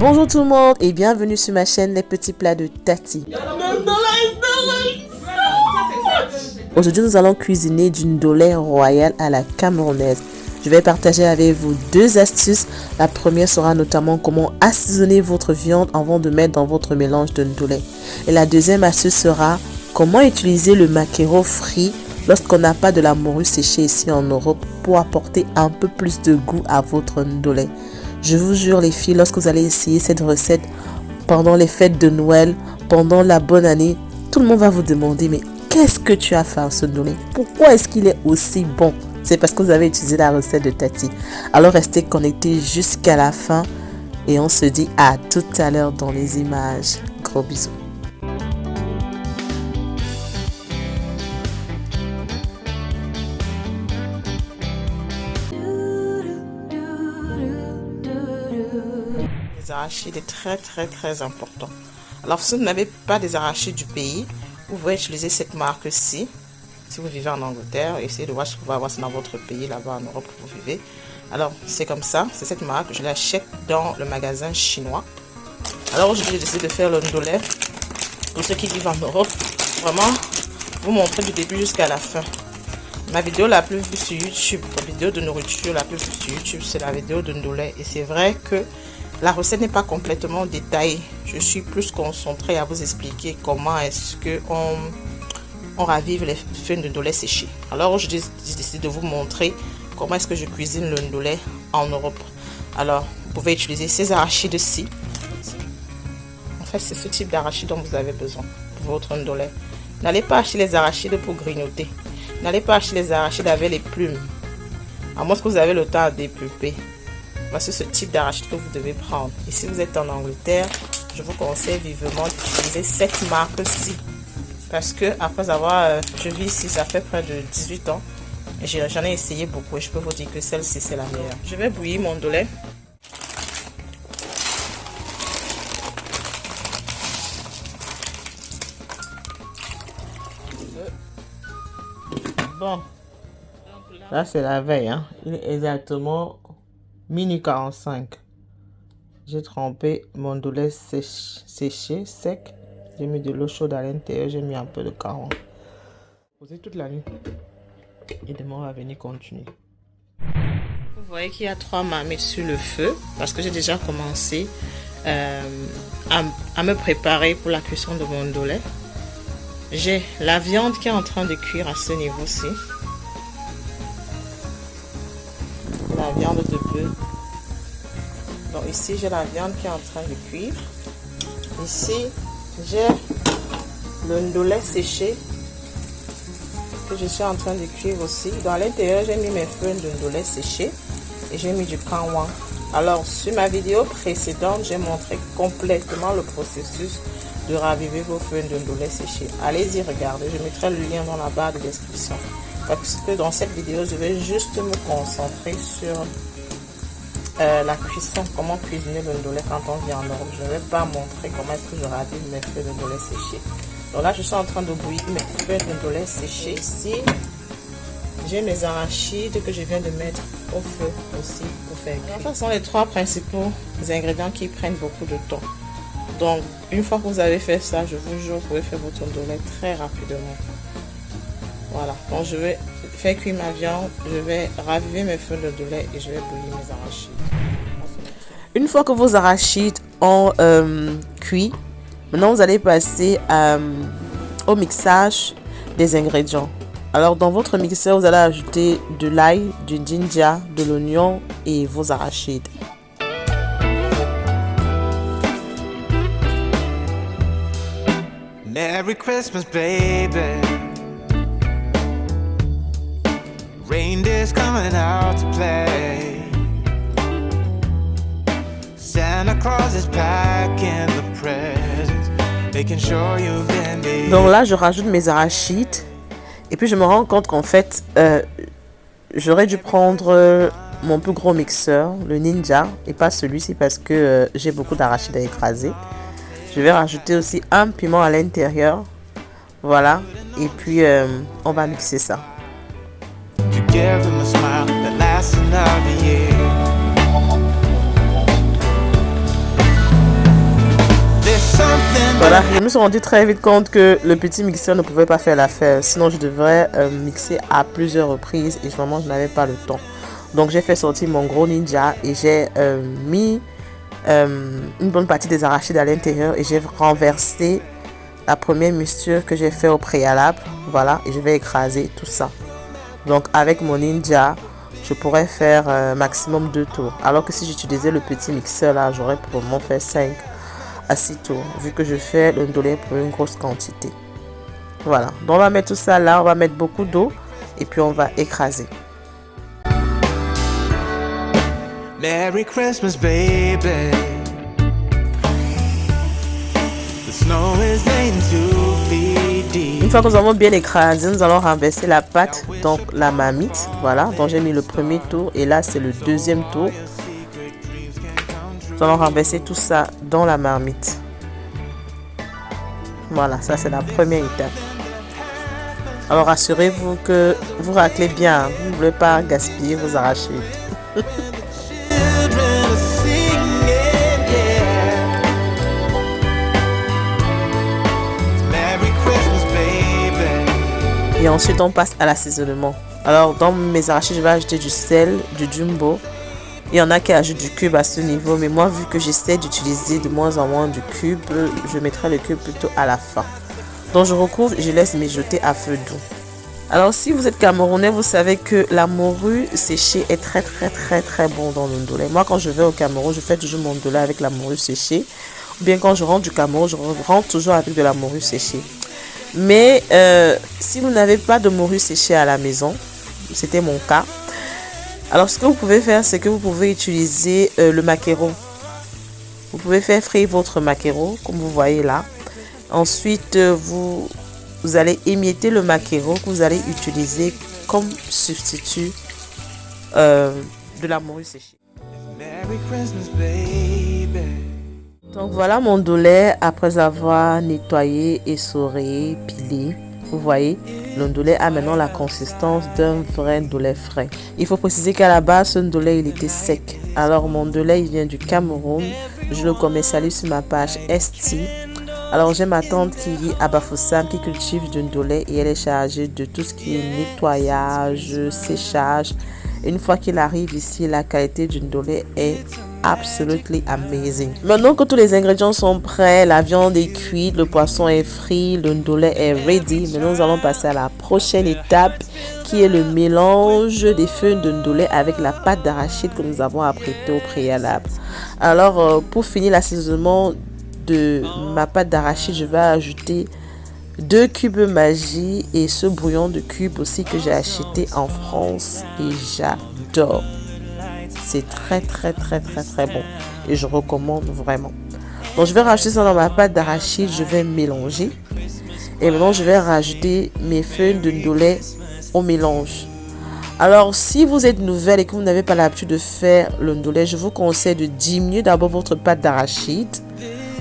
Bonjour tout le monde et bienvenue sur ma chaîne Les Petits Plats de Tati. Aujourd'hui nous allons cuisiner du ndolé royal à la camerounaise. Je vais partager avec vous deux astuces. La première sera notamment comment assaisonner votre viande avant de mettre dans votre mélange de ndolé. Et la deuxième astuce sera comment utiliser le maquereau frit lorsqu'on n'a pas de la morue séchée ici en Europe pour apporter un peu plus de goût à votre ndolé. Je vous jure les filles, lorsque vous allez essayer cette recette pendant les fêtes de Noël, pendant la bonne année, tout le monde va vous demander mais qu'est-ce que tu as fait à ce ndolé? Pourquoi est-ce qu'il est aussi bon? C'est parce que vous avez utilisé la recette de Tati. Alors restez connectés jusqu'à la fin et on se dit à tout à l'heure dans les images. Gros bisous. Les arachides est très important. Alors si vous n'avez pas des arachides du pays, vous pouvez utiliser cette marque-ci. Si vous vivez en Angleterre, essayez de voir ce que vous pouvez avoir dans votre pays, là-bas en Europe où vous vivez. Alors, c'est comme ça, c'est cette marque, je l'achète dans le magasin chinois. Alors aujourd'hui, j'ai décidé de faire le ndolé. Pour ceux qui vivent en Europe, vraiment, vous montrer du début jusqu'à la fin. Ma vidéo la plus vue sur YouTube, la vidéo de nourriture la plus vue sur YouTube, c'est la vidéo de ndolé. Et c'est vrai que la recette n'est pas complètement détaillée. Je suis plus concentrée à vous expliquer comment est-ce qu'on ravive les feuilles de ndolé séchées. Alors je décide de vous montrer comment est-ce que je cuisine le ndolé en Europe. Alors vous pouvez utiliser ces arachides-ci. En fait c'est ce type d'arachide dont vous avez besoin pour votre ndolé. N'allez pas acheter les arachides pour grignoter. N'allez pas acheter les arachides avec les plumes. À moins que vous avez le temps à dépulper. Voici ce type d'arachide que vous devez prendre. Et si vous êtes en Angleterre, je vous conseille vivement d'utiliser cette marque-ci. Parce que après avoir, je vis ici, ça fait près de 18 ans. Et j'en ai essayé beaucoup et je peux vous dire que celle-ci c'est la meilleure. Je vais bouillir mon ndolé. Bon, là c'est la veille, hein. Il est exactement minuit 45. J'ai trempé mon ndolé séché, sec. J'ai mis de l'eau chaude à l'intérieur, j'ai mis un peu de caron. Posez toute la nuit. Et demain on va venir continuer. Vous voyez qu'il y a 3 marmites sur le feu parce que j'ai déjà commencé à me préparer pour la cuisson de mon ndolé. J'ai la viande qui est en train de cuire à ce niveau-ci. La viande de bœuf. Donc ici j'ai la viande qui est en train de cuire. Ici j'ai le ndolé séché que je suis en train de cuire aussi. Dans l'intérieur, j'ai mis mes feuilles de ndolé séchées et j'ai mis du kanwan. Alors, sur ma vidéo précédente, j'ai montré complètement le processus de raviver vos feuilles de ndolé séchées. Allez-y regarder, je mettrai le lien dans la barre de description. Parce que dans cette vidéo, je vais juste me concentrer sur la cuisson, comment cuisiner le ndolé quand on vient en Europe. Je ne vais pas montrer comment est-ce que je ravive mes feuilles de ndolé séchées. Donc là, je suis en train de bouillir mes feuilles de ndolé séchées. Ici, j'ai mes arachides que je viens de mettre au feu aussi pour faire cuire. Ce sont les 3 principaux ingrédients qui prennent beaucoup de temps. Donc, une fois que vous avez fait ça, je vous jure, vous pouvez faire votre ndolé très rapidement. Voilà, donc je vais faire cuire ma viande, je vais raviver mes feuilles de ndolé et je vais bouillir mes arachides. Une fois que vos arachides ont cuit, maintenant vous allez passer au mixage des ingrédients. Alors dans votre mixeur, vous allez ajouter de l'ail, du ginger, de l'oignon et vos arachides. Merry Christmas, baby. Reindeer's coming out to play. Santa Claus is packing the presents, making sure you've been there. Donc là, je rajoute mes arachides. Et puis je me rends compte qu'en fait, j'aurais dû prendre mon plus gros mixeur, le Ninja, et pas celui-ci parce que j'ai beaucoup d'arachides à écraser. Je vais rajouter aussi un piment à l'intérieur. Voilà. Et puis, on va mixer ça. Voilà, je me suis rendu très vite compte que le petit mixeur ne pouvait pas faire l'affaire. Sinon, je devrais mixer à plusieurs reprises et vraiment, je n'avais pas le temps. Donc, j'ai fait sortir mon gros Ninja et j'ai mis une bonne partie des arachides à l'intérieur et j'ai renversé la première mixture que j'ai fait au préalable. Voilà, et je vais écraser tout ça. Donc, avec mon Ninja, je pourrais faire maximum 2 tours. Alors que si j'utilisais le petit mixeur là, j'aurais probablement fait 5 à 6 tours, vu que je fais le ndolé pour une grosse quantité. Voilà, donc on va mettre tout ça là, on va mettre beaucoup d'eau et puis on va écraser. Merry Christmas, baby. The snow is laying 2 feet deep. Une fois que nous avons bien écrasé, nous allons renverser la pâte dans la marmite. Voilà, donc j'ai mis le premier tour et là c'est le deuxième tour. Nous allons renverser tout ça dans la marmite. Voilà, ça c'est la première étape. Alors assurez-vous que vous raclez bien. Vous ne voulez pas gaspiller vos arachides. Et ensuite on passe à l'assaisonnement. Alors dans mes arachides, je vais ajouter du sel, du jumbo. Il y en a qui ajoutent du cube à ce niveau, mais moi vu que j'essaie d'utiliser de moins en moins du cube, je mettrai le cube plutôt à la fin. Donc je recouvre et je laisse mijoter à feu doux. Alors si vous êtes camerounais, vous savez que la morue séchée est très bon dans le ndolé. Moi quand je vais au Cameroun, je fais toujours mon ndolé avec la morue séchée. Ou bien quand je rentre du Cameroun, je rentre toujours avec de la morue séchée. Mais si vous n'avez pas de morue séchée à la maison, c'était mon cas. Alors ce que vous pouvez faire, c'est que vous pouvez utiliser le maquereau. Vous pouvez faire frire votre maquereau, comme vous voyez là. Ensuite, vous allez émietter le maquereau que vous allez utiliser comme substitut de la morue séchée. Merry Christmas, baby. Donc voilà mon ndolé après avoir nettoyé, essoré, pilé. Vous voyez, le ndolé a maintenant la consistance d'un vrai ndolé frais. Il faut préciser qu'à la base, ce ndolé il était sec. Alors mon ndolé il vient du Cameroun. Je le commercialise sur ma page Esti. Alors j'ai ma tante qui vit à Bafoussam qui cultive du ndolé et elle est chargée de tout ce qui est nettoyage, séchage. Et une fois qu'il arrive ici, la qualité du ndolé est absolutely amazing. Maintenant que tous les ingrédients sont prêts, la viande est cuite, le poisson est frit, le ndolé est ready. Maintenant nous allons passer à la prochaine étape qui est le mélange des feuilles de ndolé avec la pâte d'arachide que nous avons apprêtée au préalable. Alors pour finir l'assaisonnement de ma pâte d'arachide, je vais ajouter 2 cubes Maggi et ce bouillon de cubes aussi que j'ai acheté en France et j'adore. C'est très bon et je recommande vraiment. Donc je vais rajouter ça dans ma pâte d'arachide, je vais mélanger et maintenant je vais rajouter mes feuilles de ndolé au mélange. Alors si vous êtes nouvelle et que vous n'avez pas l'habitude de faire le ndolé, je vous conseille de diminuer d'abord votre pâte d'arachide.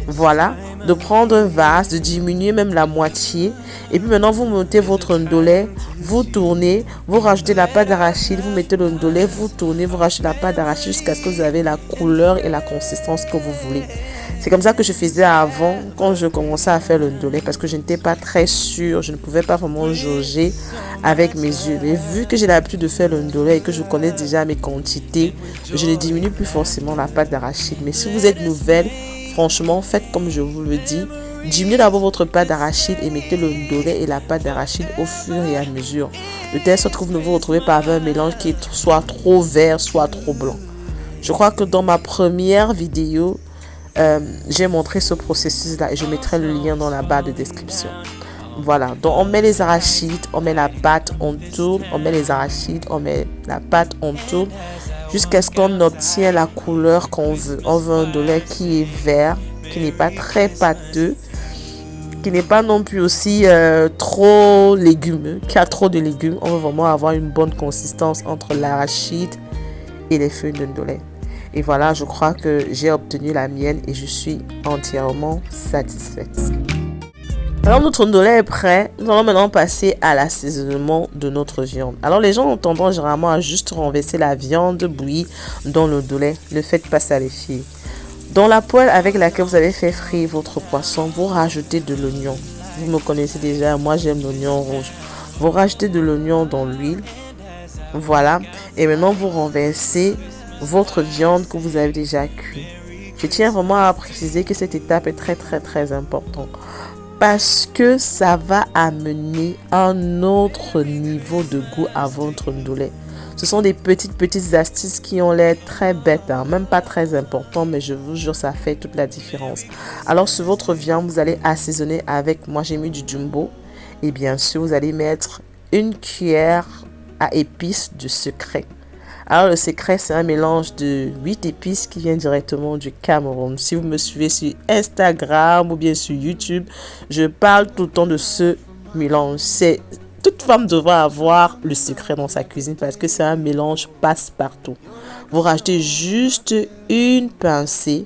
Voilà, de prendre un vase, de diminuer même la moitié. Et puis maintenant, vous mettez votre ndolé, vous tournez, vous rajoutez la pâte d'arachide, vous mettez le ndolé, vous tournez, vous rajoutez la pâte d'arachide jusqu'à ce que vous avez la couleur et la consistance que vous voulez. C'est comme ça que je faisais avant quand je commençais à faire le ndolé parce que je n'étais pas très sûre, je ne pouvais pas vraiment jauger avec mes yeux. Mais vu que j'ai l'habitude de faire le ndolé et que je connais déjà mes quantités, je ne diminue plus forcément la pâte d'arachide. Mais si vous êtes nouvelle, franchement, faites comme je vous le dis. Diminuez d'abord votre pâte d'arachide et mettez le ndolé et la pâte d'arachide au fur et à mesure. De telle sorte que vous ne vous retrouvez pas avec un mélange qui est soit trop vert, soit trop blanc. Je crois que dans ma première vidéo, j'ai montré ce processus-là et je mettrai le lien dans la barre de description. Voilà, donc on met les arachides, on met la pâte, on tourne, on met les arachides, on met la pâte, on tourne. Jusqu'à ce qu'on obtient la couleur qu'on veut. On veut un ndolé qui est vert, qui n'est pas très pâteux, qui n'est pas non plus aussi trop légumineux, qui a trop de légumes. On veut vraiment avoir une bonne consistance entre l'arachide et les feuilles de ndolé. Et voilà, je crois que j'ai obtenu la mienne et je suis entièrement satisfaite. Alors notre ndolé est prêt, nous allons maintenant passer à l'assaisonnement de notre viande. Alors les gens ont tendance généralement à juste renverser la viande bouillie dans le ndolé. Ne faites pas ça les filles. Dans la poêle avec laquelle vous avez fait frire votre poisson, vous rajoutez de l'oignon. Vous me connaissez déjà, moi j'aime l'oignon rouge. Vous rajoutez de l'oignon dans l'huile. Voilà. Et maintenant vous renversez votre viande que vous avez déjà cuite. Je tiens vraiment à préciser que cette étape est très importante. Parce que ça va amener un autre niveau de goût à votre ndolé. Ce sont des petites astuces qui ont l'air très bêtes, hein, même pas très importantes, mais je vous jure, ça fait toute la différence. Alors, sur votre viande, vous allez assaisonner avec, moi j'ai mis du jumbo. Et bien sûr, vous allez mettre une cuillère à épices de secret. Alors, le secret, c'est un mélange de 8 épices qui vient directement du Cameroun. Si vous me suivez sur Instagram ou bien sur YouTube, je parle tout le temps de ce mélange. Toute femme devrait avoir le secret dans sa cuisine parce que c'est un mélange passe-partout. Vous rajoutez juste une pincée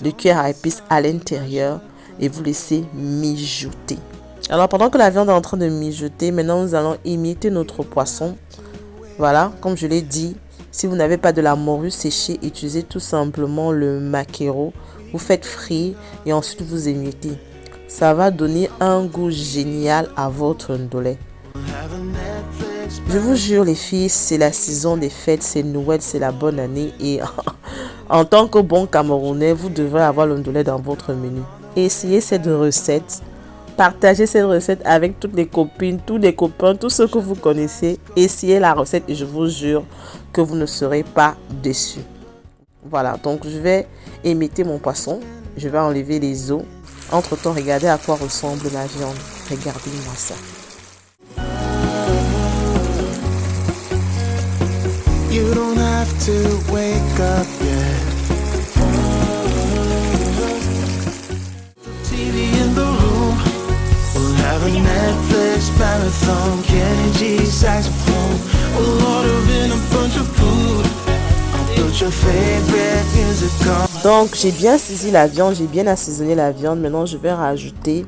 de cuillère à épices à l'intérieur et vous laissez mijoter. Alors, pendant que la viande est en train de mijoter, maintenant nous allons imiter notre poisson. Voilà, comme je l'ai dit, si vous n'avez pas de la morue séchée, utilisez tout simplement le maquereau. Vous faites frire et ensuite vous émiettez. Ça va donner un goût génial à votre ndolé. Je vous jure les filles, c'est la saison des fêtes, c'est Noël, c'est la bonne année et en tant que bon Camerounais, vous devrez avoir le ndolé dans votre menu. Essayez cette recette. Partagez cette recette avec toutes les copines, tous les copains, tous ceux que vous connaissez. Essayez la recette et je vous jure que vous ne serez pas déçus. Voilà, donc je vais émietter mon poisson. Je vais enlever les os. Entre temps, regardez à quoi ressemble la viande. Regardez-moi ça. You don't have to wake up yet. TV in the room. We'll have a Netflix marathon. Kenny G saxophone. We'll order in a bunch of food. I'll put your favorite music on. Donc j'ai bien saisi la viande, j'ai bien assaisonné la viande. Maintenant je vais rajouter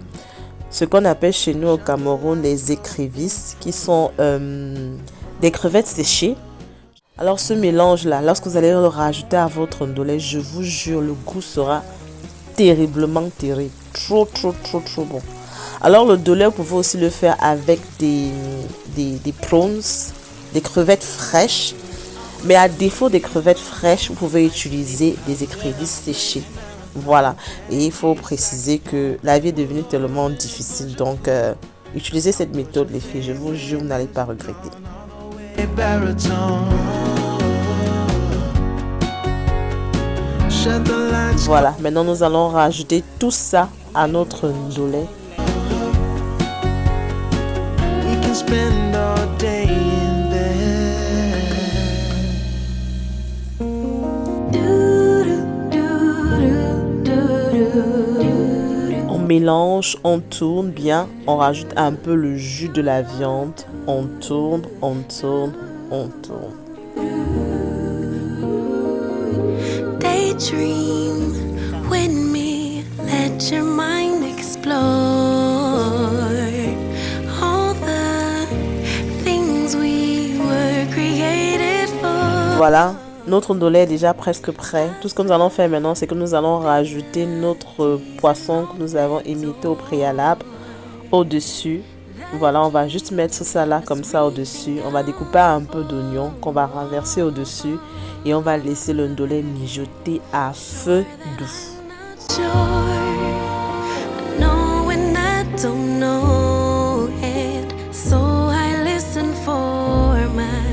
ce qu'on appelle chez nous au Cameroun les écrevisses, qui sont des crevettes séchées. Alors ce mélange là, lorsque vous allez le rajouter à votre ndolé, je vous jure, le goût sera terriblement terrible. Trop bon. Alors le ndolé, vous pouvez aussi le faire avec des prawns, des crevettes fraîches. Mais à défaut des crevettes fraîches, vous pouvez utiliser des écrevisses séchées. Voilà. Et il faut préciser que la vie est devenue tellement difficile. Donc, utilisez cette méthode, les filles. Je vous jure, vous n'allez pas regretter. Voilà. Maintenant, nous allons rajouter tout ça à notre ndolé. On mélange, on tourne bien, on rajoute un peu le jus de la viande, on tourne. Daydream with me, let your mind explore all the things we were created for. Voilà. Notre ndolé est déjà presque prêt. Tout ce que nous allons faire maintenant, c'est que nous allons rajouter notre poisson que nous avons émietté au préalable au-dessus. Voilà, on va juste mettre ça là comme ça au-dessus. On va découper un peu d'oignon qu'on va renverser au-dessus. Et on va laisser le ndolé mijoter à feu doux. Sure, knowing I don't know it, so I listen for my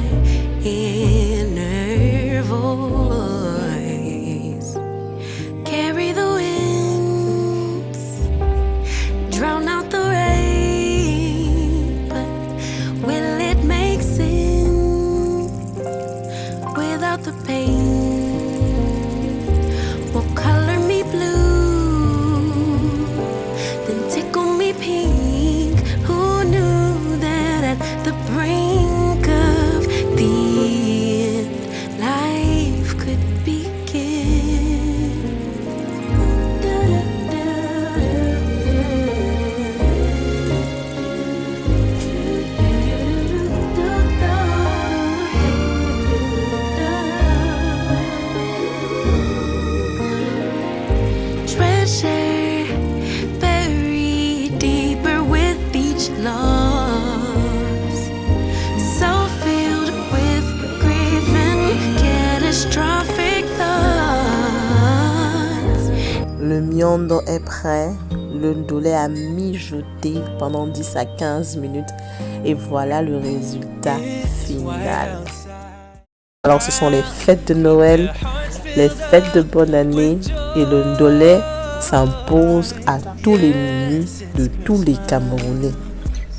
inner voice. Carry the winds, drown out the rain, but will it make sense without the pain? Will color me treasure buried deeper with each loss. So filled with grief and catastrophic thoughts. Le miondo est prêt. Le ndolé a mijoté pendant 10 à 15 minutes. Et voilà le résultat final. Alors ce sont les fêtes de Noël, les fêtes de bonne année. Et le ndolé s'impose à tous les menus de tous les Camerounais.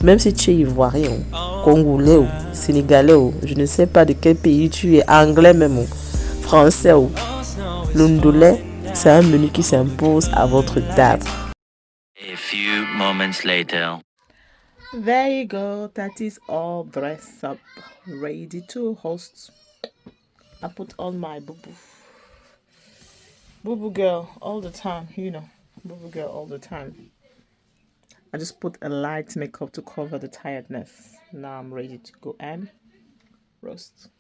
Même si tu es ivoirien, congolais, sénégalais, je ne sais pas de quel pays tu es, anglais même, français. Le ndolé, c'est un menu qui s'impose à votre table. A few moments later. There you go, that is all dressed up, ready to host. I put on my boo girl all the time, you know, boo girl all the time. I just put a light makeup to cover the tiredness. Now I'm ready to go and roast.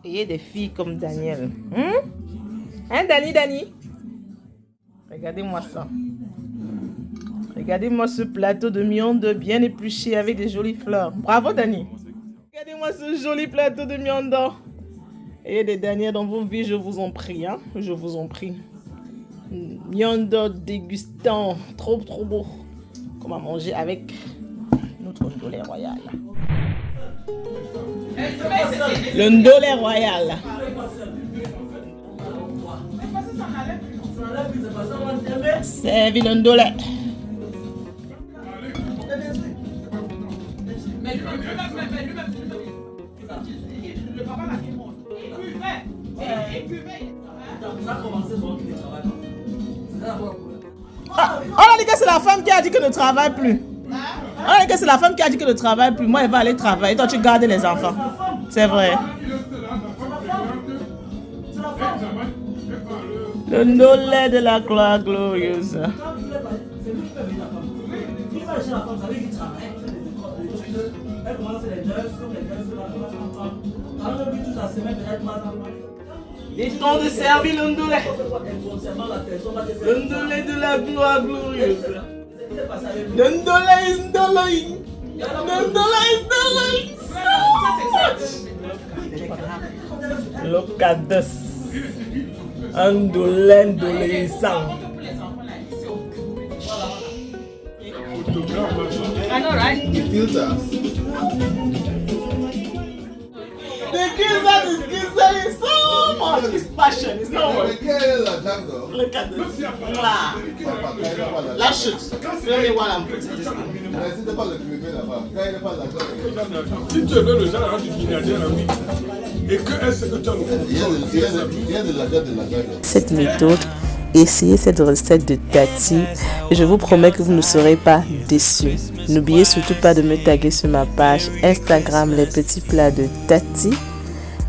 Il y a des filles comme Daniel. Hein, Dani? Regardez-moi ça. Regardez-moi ce plateau de miondo bien épluché avec des jolies fleurs. Bravo, Dani. Regardez-moi ce joli plateau de miondo. Et des derniers dans vos vies, je vous en prie. Hein? Je vous en prie. Miondo dégustant. Trop beau. Comme à manger avec notre ndolé royal. Le ndolé royal. Servi le ndolé. On a dit que c'est la femme qui a dit que ne travaille plus. On a dit que c'est la femme qui a dit que ne travaille plus. Moi, elle va aller travailler. Toi, tu gardes les enfants. C'est vrai. Le ndolé de la gloire glorieuse. Ils t'ont de servir le ndolé. Le ndolé de la gloire glorieuse. Le ndolé is ndolé. Le ndolé is ndolé. Look at this. Un ndolé sang. I know, right? Filters. The kids are saying so much. It's passion. It's not work. Look at this. Wow. La chute. Really what I'm putting this on. Si tu veux le genre du Guinéen, et que est-ce que tu as cette méthode, essayez cette recette de Tati et je vous promets que vous ne serez pas déçus. N'oubliez surtout pas de me taguer sur ma page Instagram les petits plats de Tati.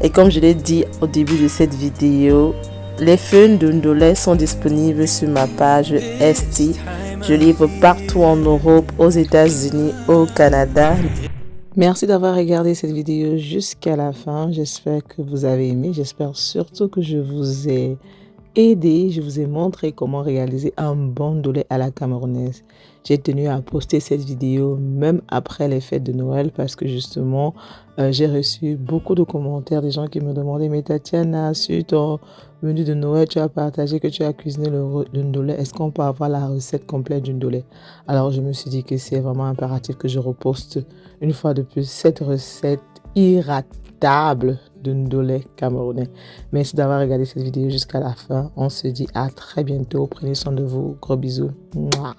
Et comme je l'ai dit au début de cette vidéo, les feuilles de ndolé sont disponibles sur ma page Esti. Je livre partout en Europe, aux États-Unis, au Canada. Merci d'avoir regardé cette vidéo jusqu'à la fin. J'espère que vous avez aimé. J'espère surtout que je vous ai aidé. Je vous ai montré comment réaliser un bon ndolé à la camerounaise. J'ai tenu à poster cette vidéo même après les fêtes de Noël parce que justement, j'ai reçu beaucoup de commentaires des gens qui me demandaient « Mais Tatiana, sur ton menu de Noël, tu as partagé que tu as cuisiné le ndolé. Est-ce qu'on peut avoir la recette complète du ndolé ?» Alors, je me suis dit que c'est vraiment impératif que je reposte une fois de plus cette recette irratable de ndolé camerounais. Merci d'avoir regardé cette vidéo jusqu'à la fin. On se dit à très bientôt. Prenez soin de vous. Gros bisous. Mouah.